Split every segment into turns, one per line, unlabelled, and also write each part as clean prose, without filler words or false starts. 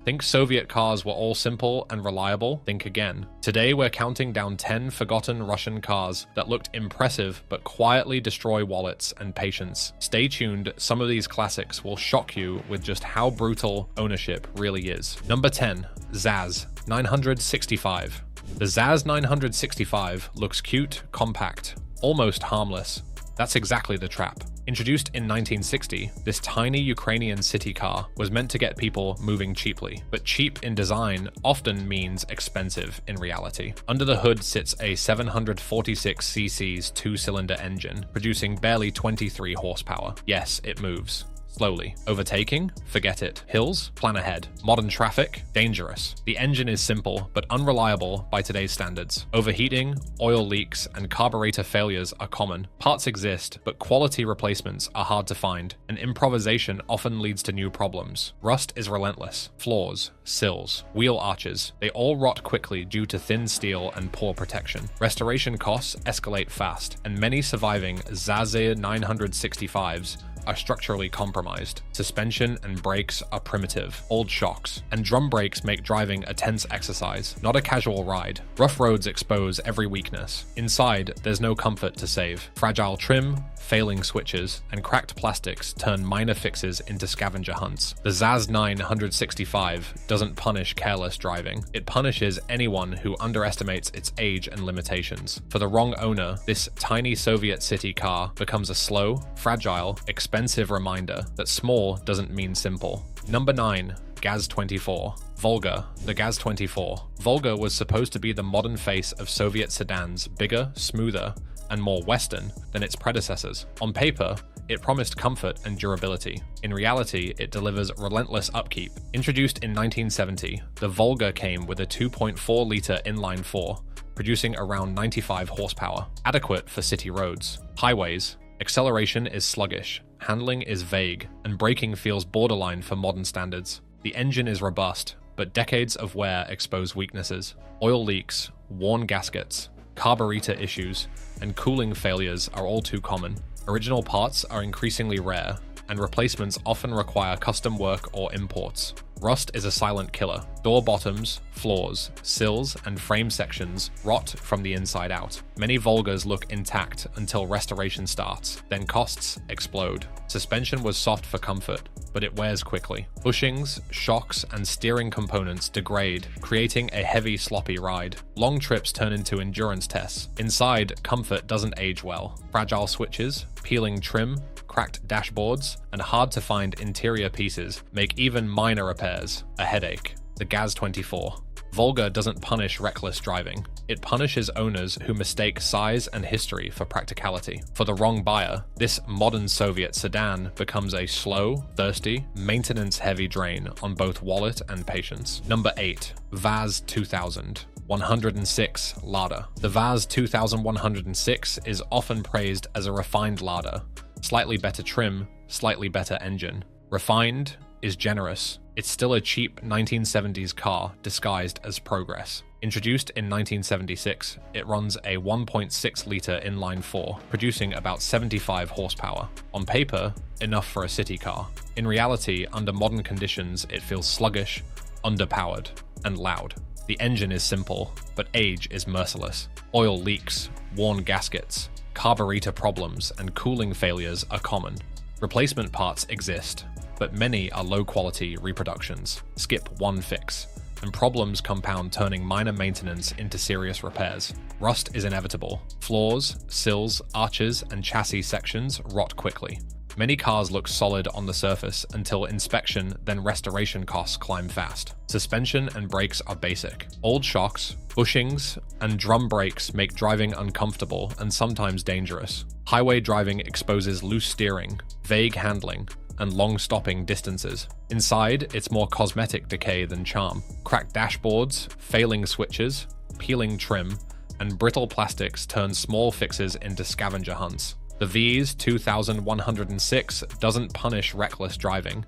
Think Soviet cars were all simple and reliable? Think again. Today we're counting down 10 forgotten Russian cars that looked impressive but quietly destroy wallets and patience. Stay tuned, some of these classics will shock you with just how brutal ownership really is. Number 10. ZAZ 965. The ZAZ 965 looks cute, compact, almost harmless. That's exactly the trap. Introduced in 1960, this tiny Ukrainian city car was meant to get people moving cheaply, but cheap in design often means expensive in reality. Under the hood sits a 746cc's two-cylinder engine, producing barely 23 horsepower. Yes, it moves. Slowly. Overtaking? Forget it. Hills? Plan ahead. Modern traffic? Dangerous. The engine is simple, but unreliable by today's standards. Overheating, oil leaks, and carburetor failures are common. Parts exist, but quality replacements are hard to find, and improvisation often leads to new problems. Rust is relentless. Floors, sills, wheel arches, they all rot quickly due to thin steel and poor protection. Restoration costs escalate fast, and many surviving ZAZ 965s are structurally compromised. Suspension and brakes are primitive, old shocks, and drum brakes make driving a tense exercise, not a casual ride. Rough roads expose every weakness. Inside, there's no comfort to save. Fragile trim, failing switches, and cracked plastics turn minor fixes into scavenger hunts. The ZAZ 965 doesn't punish careless driving. It punishes anyone who underestimates its age and limitations. For the wrong owner, this tiny Soviet city car becomes a slow, fragile, expensive reminder that small doesn't mean simple. Number 9. GAZ-24 Volga. The GAZ-24 Volga was supposed to be the modern face of Soviet sedans, bigger, smoother, and more Western than its predecessors. On paper, it promised comfort and durability. In reality, it delivers relentless upkeep. Introduced in 1970, the Volga came with a 2.4-liter inline-4, producing around 95 horsepower, adequate for city roads. Highways, acceleration is sluggish, handling is vague, and braking feels borderline for modern standards. The engine is robust, but decades of wear expose weaknesses. Oil leaks, worn gaskets, carburetor issues, and cooling failures are all too common. Original parts are increasingly rare, and replacements often require custom work or imports. Rust is a silent killer. Door bottoms, floors, sills, and frame sections rot from the inside out. Many Volgas look intact until restoration starts, then costs explode. Suspension was soft for comfort, but it wears quickly. Bushings, shocks, and steering components degrade, creating a heavy, sloppy ride. Long trips turn into endurance tests. Inside, comfort doesn't age well. Fragile switches, peeling trim, cracked dashboards, and hard-to-find interior pieces make even minor repairs a headache. The GAZ-24 Volga doesn't punish reckless driving. It punishes owners who mistake size and history for practicality. For the wrong buyer, this modern Soviet sedan becomes a slow, thirsty, maintenance-heavy drain on both wallet and patience. Number 8. VAZ-2106 Lada. The VAZ-2106 is often praised as a refined Lada. Slightly better trim, slightly better engine. Refined is generous. It's still a cheap 1970s car disguised as progress. Introduced in 1976, it runs a 1.6-liter inline-4, producing about 75 horsepower. On paper, enough for a city car. In reality, under modern conditions, it feels sluggish, underpowered, and loud. The engine is simple, but age is merciless. Oil leaks, worn gaskets, carburetor problems, and cooling failures are common. Replacement parts exist, but many are low-quality reproductions. Skip one fix, and problems compound, turning minor maintenance into serious repairs. Rust is inevitable. Floors, sills, arches, and chassis sections rot quickly. Many cars look solid on the surface until inspection, then restoration costs climb fast. Suspension and brakes are basic. Old shocks, bushings, and drum brakes make driving uncomfortable and sometimes dangerous. Highway driving exposes loose steering, vague handling, and long stopping distances. Inside, it's more cosmetic decay than charm. Cracked dashboards, failing switches, peeling trim, and brittle plastics turn small fixes into scavenger hunts. The VAZ-2106 doesn't punish reckless driving.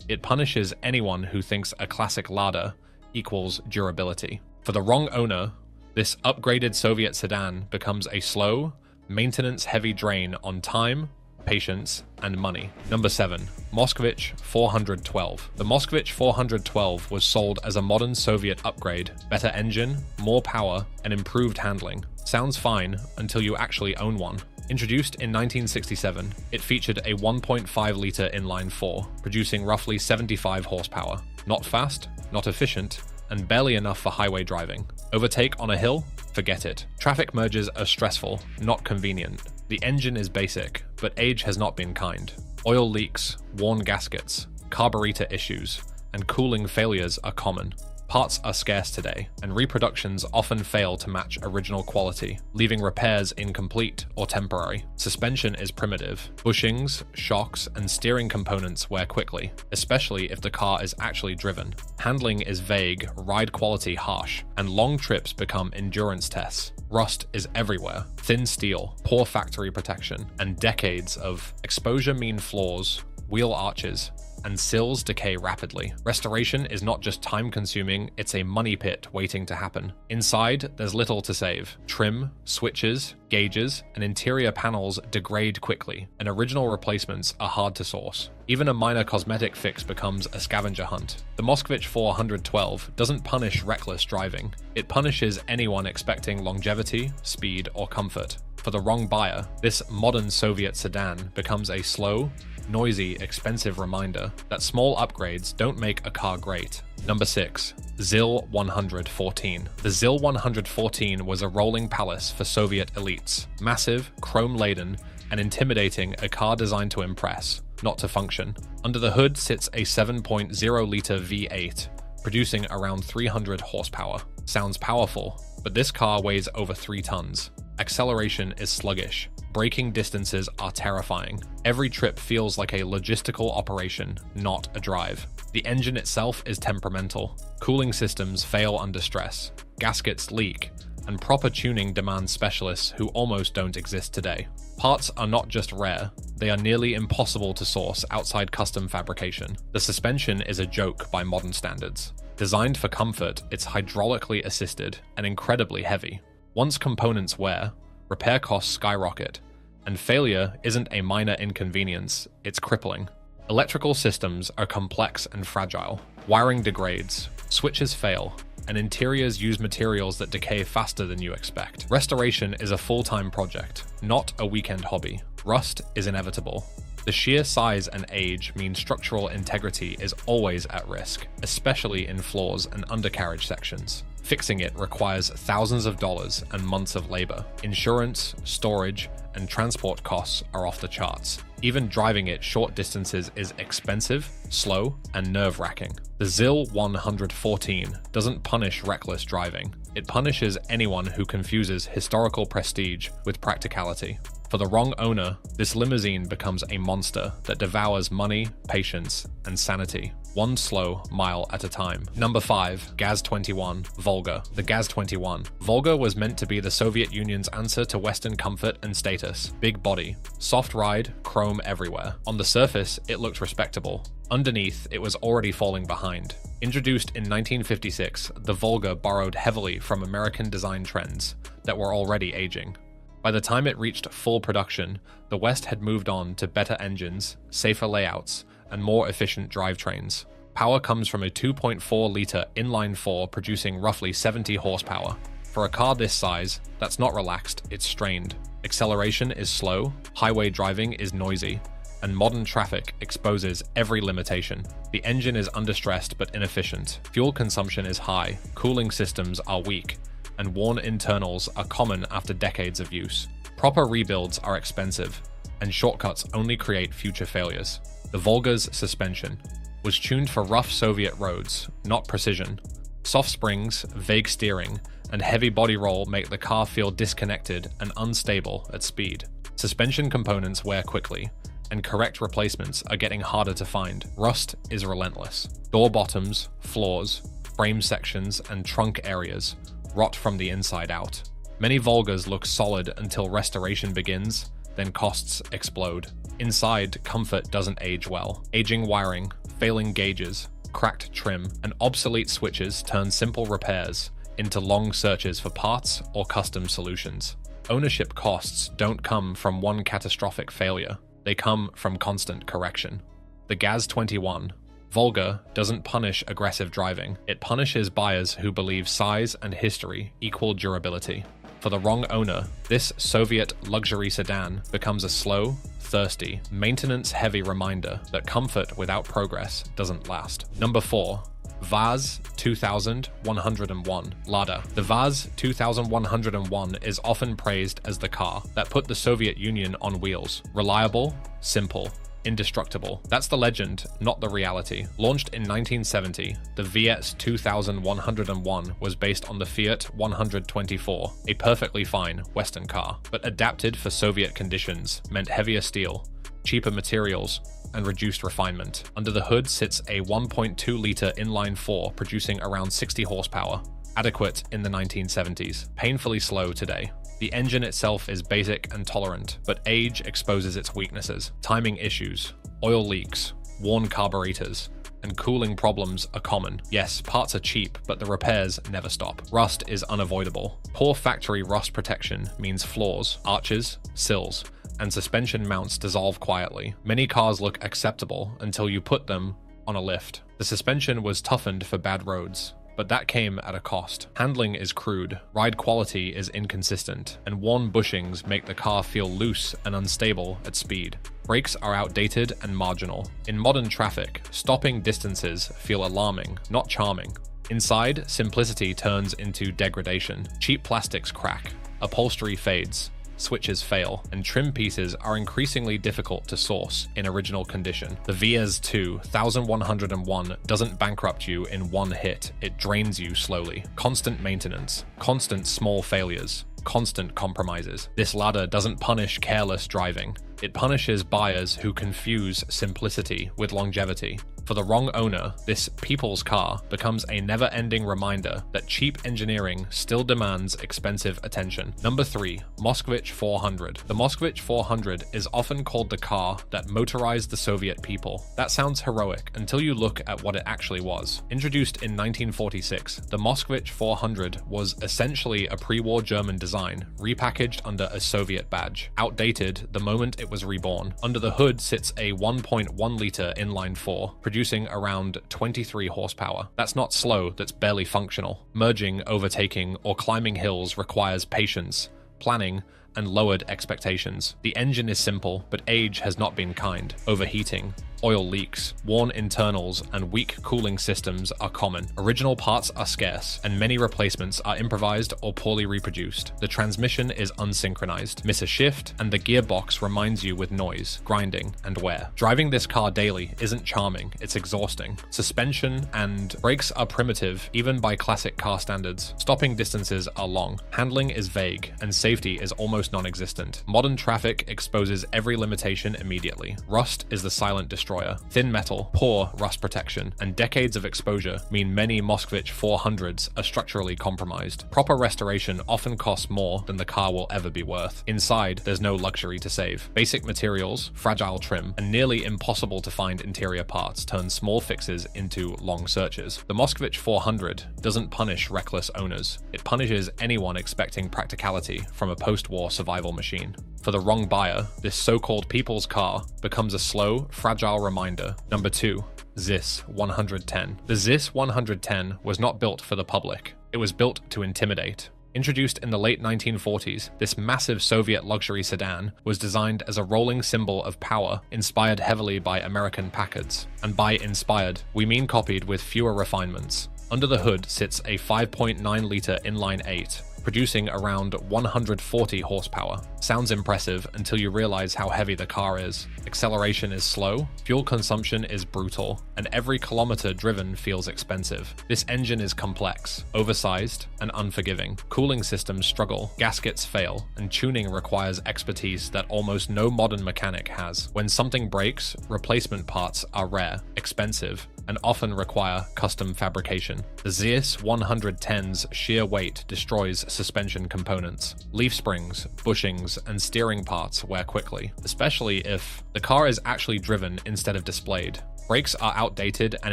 It punishes anyone who thinks a classic Lada equals durability. For the wrong owner, this upgraded Soviet sedan becomes a slow, maintenance-heavy drain on time, patience, and money. Number 7. Moskvich-412. The Moskvich-412 was sold as a modern Soviet upgrade, better engine, more power, and improved handling. Sounds fine until you actually own one. Introduced in 1967, it featured a 1.5-liter inline-4, producing roughly 75 horsepower. Not fast, not efficient, and barely enough for highway driving. Overtake on a hill? Forget it. Traffic merges are stressful, not convenient. The engine is basic, but age has not been kind. Oil leaks, worn gaskets, carburetor issues, and cooling failures are common. Parts are scarce today, and reproductions often fail to match original quality, leaving repairs incomplete or temporary. Suspension is primitive. Bushings, shocks, and steering components wear quickly, especially if the car is actually driven. Handling is vague, ride quality harsh, and long trips become endurance tests. Rust is everywhere. Thin steel, poor factory protection, and decades of exposure mean flaws, wheel arches, and sills decay rapidly. Restoration is not just time-consuming, it's a money pit waiting to happen. Inside, there's little to save. Trim, switches, gauges, and interior panels degrade quickly, and original replacements are hard to source. Even a minor cosmetic fix becomes a scavenger hunt. The Moskvich-412 doesn't punish reckless driving. It punishes anyone expecting longevity, speed, or comfort. For the wrong buyer, this modern Soviet sedan becomes a slow, noisy, expensive reminder that small upgrades don't make a car great. Number 6. ZIL-114. The ZIL-114 was a rolling palace for Soviet elites. Massive, chrome-laden, and intimidating, a car designed to impress, not to function. Under the hood sits a 7.0-liter V8, producing around 300 horsepower. Sounds powerful, but this car weighs over 3 tons. Acceleration is sluggish. Braking distances are terrifying. Every trip feels like a logistical operation, not a drive. The engine itself is temperamental. Cooling systems fail under stress. Gaskets leak, and proper tuning demands specialists who almost don't exist today. Parts are not just rare, they are nearly impossible to source outside custom fabrication. The suspension is a joke by modern standards. Designed for comfort, it's hydraulically assisted and incredibly heavy. Once components wear, repair costs skyrocket, and failure isn't a minor inconvenience, it's crippling. Electrical systems are complex and fragile. Wiring degrades, switches fail, and interiors use materials that decay faster than you expect. Restoration is a full-time project, not a weekend hobby. Rust is inevitable. The sheer size and age mean structural integrity is always at risk, especially in floors and undercarriage sections. Fixing it requires thousands of dollars and months of labor. Insurance, storage, and transport costs are off the charts. Even driving it short distances is expensive, slow, and nerve-wracking. The ZIL-114 doesn't punish reckless driving. It punishes anyone who confuses historical prestige with practicality. For the wrong owner, this limousine becomes a monster that devours money, patience, and sanity, one slow mile at a time. Number 5. GAZ-21 Volga. The GAZ-21 Volga was meant to be the Soviet Union's answer to Western comfort and status. Big body, soft ride, chrome everywhere. On the surface, it looked respectable. Underneath, it was already falling behind. Introduced in 1956, the Volga borrowed heavily from American design trends that were already aging. By the time it reached full production, the West had moved on to better engines, safer layouts, and more efficient drivetrains. Power comes from a 2.4-liter inline-4 producing roughly 70 horsepower. For a car this size, that's not relaxed, it's strained. Acceleration is slow, highway driving is noisy, and modern traffic exposes every limitation. The engine is understressed but inefficient. Fuel consumption is high, cooling systems are weak, and worn internals are common after decades of use. Proper rebuilds are expensive, and shortcuts only create future failures. The Volga's suspension was tuned for rough Soviet roads, not precision. Soft springs, vague steering, and heavy body roll make the car feel disconnected and unstable at speed. Suspension components wear quickly, and correct replacements are getting harder to find. Rust is relentless. Door bottoms, floors, frame sections, and trunk areas rot from the inside out. Many Volgas look solid until restoration begins, then costs explode. Inside, comfort doesn't age well. Aging wiring, failing gauges, cracked trim, and obsolete switches turn simple repairs into long searches for parts or custom solutions. Ownership costs don't come from one catastrophic failure. they come from constant correction. The GAZ-21 Volga doesn't punish aggressive driving. It punishes buyers who believe size and history equal durability. For the wrong owner, this Soviet luxury sedan becomes a slow, thirsty, maintenance-heavy reminder that comfort without progress doesn't last. Number 4. VAZ-2101 Lada. The VAZ-2101 is often praised as the car that put the Soviet Union on wheels. Reliable, simple, indestructible. That's the legend, not the reality. Launched in 1970, the VAZ-2101 was based on the Fiat 124, a perfectly fine Western car, but adapted for Soviet conditions meant heavier steel, cheaper materials, and reduced refinement. Under the hood sits a 1.2-liter inline-4 producing around 60 horsepower, adequate in the 1970s, painfully slow today. The engine itself is basic and tolerant, but age exposes its weaknesses. Timing issues, oil leaks, worn carburetors, and cooling problems are common. Yes, parts are cheap, but the repairs never stop. Rust is unavoidable. Poor factory rust protection means floors, arches, sills, and suspension mounts dissolve quietly. Many cars look acceptable until you put them on a lift. The suspension was toughened for bad roads, but that came at a cost. Handling is crude, ride quality is inconsistent, and worn bushings make the car feel loose and unstable at speed. Brakes are outdated and marginal. In modern traffic, stopping distances feel alarming, not charming. Inside, simplicity turns into degradation. Cheap plastics crack, upholstery fades, switches fail, and trim pieces are increasingly difficult to source in original condition. The VAZ-2101 doesn't bankrupt you in one hit, it drains you slowly. Constant maintenance, constant small failures, constant compromises. This Lada doesn't punish careless driving. It punishes buyers who confuse simplicity with longevity. For the wrong owner, this people's car becomes a never-ending reminder that cheap engineering still demands expensive attention. Number 3. Moskvich-400. The Moskvich-400 is often called the car that motorized the Soviet people. That sounds heroic until you look at what it actually was. Introduced in 1946, the Moskvich-400 was essentially a pre-war German design, repackaged under a Soviet badge. Outdated the moment it was reborn. Under the hood sits a 1.1-liter inline-4, producing around 23 horsepower. That's not slow, that's barely functional. Merging, overtaking, or climbing hills requires patience, planning, and lowered expectations. The engine is simple, but age has not been kind. Overheating, oil leaks, worn internals, and weak cooling systems are common. Original parts are scarce, and many replacements are improvised or poorly reproduced. The transmission is unsynchronized. Miss a shift, and the gearbox reminds you with noise, grinding, and wear. Driving this car daily isn't charming, it's exhausting. Suspension and brakes are primitive, even by classic car standards. Stopping distances are long. Handling is vague, and safety is almost non-existent. Modern traffic exposes every limitation immediately. Rust is the silent destroyer. Thin metal, poor rust protection, and decades of exposure mean many Moskvich-400s are structurally compromised. Proper restoration often costs more than the car will ever be worth. Inside, there's no luxury to save. Basic materials, fragile trim, and nearly impossible to find interior parts turn small fixes into long searches. The Moskvich-400 doesn't punish reckless owners. It punishes anyone expecting practicality from a post-war survival machine. For the wrong buyer, this so-called people's car becomes a slow, fragile reminder. Number 2. ZIS-110. The ZIS-110 was not built for the public. It was built to intimidate. Introduced in the late 1940s, this massive Soviet luxury sedan was designed as a rolling symbol of power, inspired heavily by American Packards. And by inspired, we mean copied with fewer refinements. Under the hood sits a 5.9-liter inline-8, producing around 140 horsepower. Sounds impressive until you realize how heavy the car is. Acceleration is slow, fuel consumption is brutal, and every kilometer driven feels expensive. This engine is complex, oversized, and unforgiving. Cooling systems struggle, gaskets fail, and tuning requires expertise that almost no modern mechanic has. When something breaks, replacement parts are rare, expensive, and often require custom fabrication. The ZIS-110's sheer weight destroys suspension components. Leaf springs, bushings, and steering parts wear quickly, especially if the car is actually driven instead of displayed. Brakes are outdated and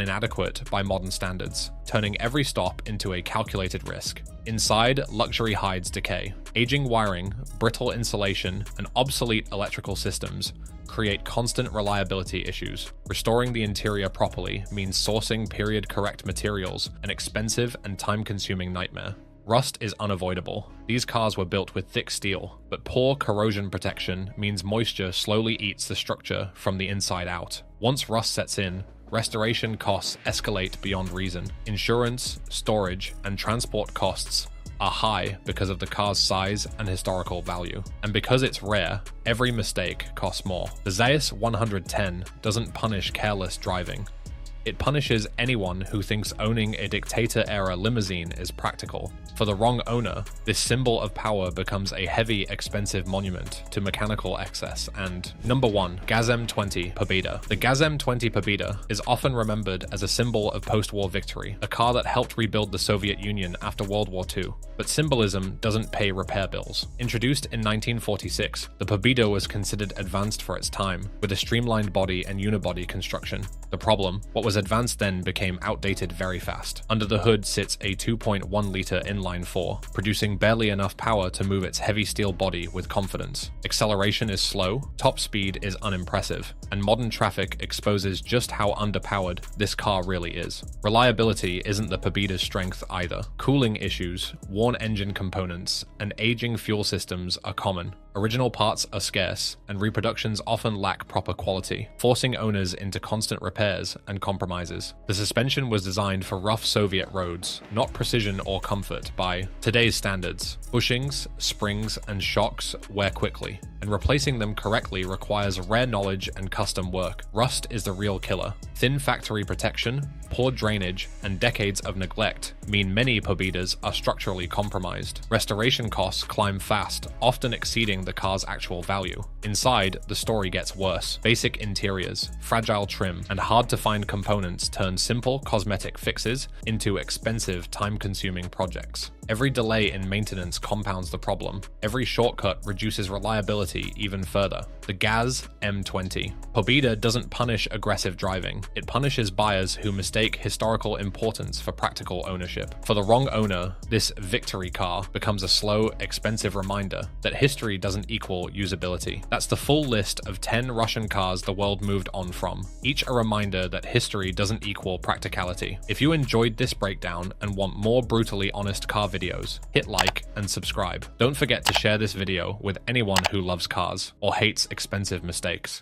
inadequate by modern standards, turning every stop into a calculated risk. Inside, luxury hides decay. Aging wiring, brittle insulation, and obsolete electrical systems create constant reliability issues. Restoring the interior properly means sourcing period-correct materials, an expensive and time-consuming nightmare. Rust is unavoidable. These cars were built with thick steel, but poor corrosion protection means moisture slowly eats the structure from the inside out. Once rust sets in, restoration costs escalate beyond reason. Insurance, storage, and transport costs are high because of the car's size and historical value. And because it's rare, every mistake costs more. The ZIS-110 doesn't punish careless driving. It punishes anyone who thinks owning a dictator-era limousine is practical. For the wrong owner, this symbol of power becomes a heavy, expensive monument to mechanical excess. And number 1, GAZ M20 Pobeda. The GAZ M20 Pobeda is often remembered as a symbol of post-war victory, a car that helped rebuild the Soviet Union after World War II. But symbolism doesn't pay repair bills. Introduced in 1946, the Pobeda was considered advanced for its time, with a streamlined body and unibody construction. The problem, what was advanced then became outdated very fast. Under the hood sits a 2.1-liter inline-4, producing barely enough power to move its heavy steel body with confidence. Acceleration is slow, top speed is unimpressive, and modern traffic exposes just how underpowered this car really is. Reliability isn't the Pobeda's strength either. Cooling issues, worn engine components, and aging fuel systems are common. Original parts are scarce, and reproductions often lack proper quality, forcing owners into constant repairs and compromises. The suspension was designed for rough Soviet roads, not precision or comfort by today's standards. Bushings, springs, and shocks wear quickly, and replacing them correctly requires rare knowledge and custom work. Rust is the real killer. Thin factory protection, poor drainage, and decades of neglect mean many Pobedas are structurally compromised. Restoration costs climb fast, often exceeding the car's actual value. Inside, the story gets worse. Basic interiors, fragile trim, and hard-to-find components turn simple cosmetic fixes into expensive, time-consuming projects. Every delay in maintenance compounds the problem. Every shortcut reduces reliability even further. The GAZ M20 Pobeda doesn't punish aggressive driving. It punishes buyers who mistake historical importance for practical ownership. For the wrong owner, this victory car becomes a slow, expensive reminder that history doesn't equal usability. That's the full list of 10 Russian cars the world moved on from, each a reminder that history doesn't equal practicality. If you enjoyed this breakdown and want more brutally honest car videos, hit like and subscribe. Don't forget to share this video with anyone who loves cars or hates expensive mistakes.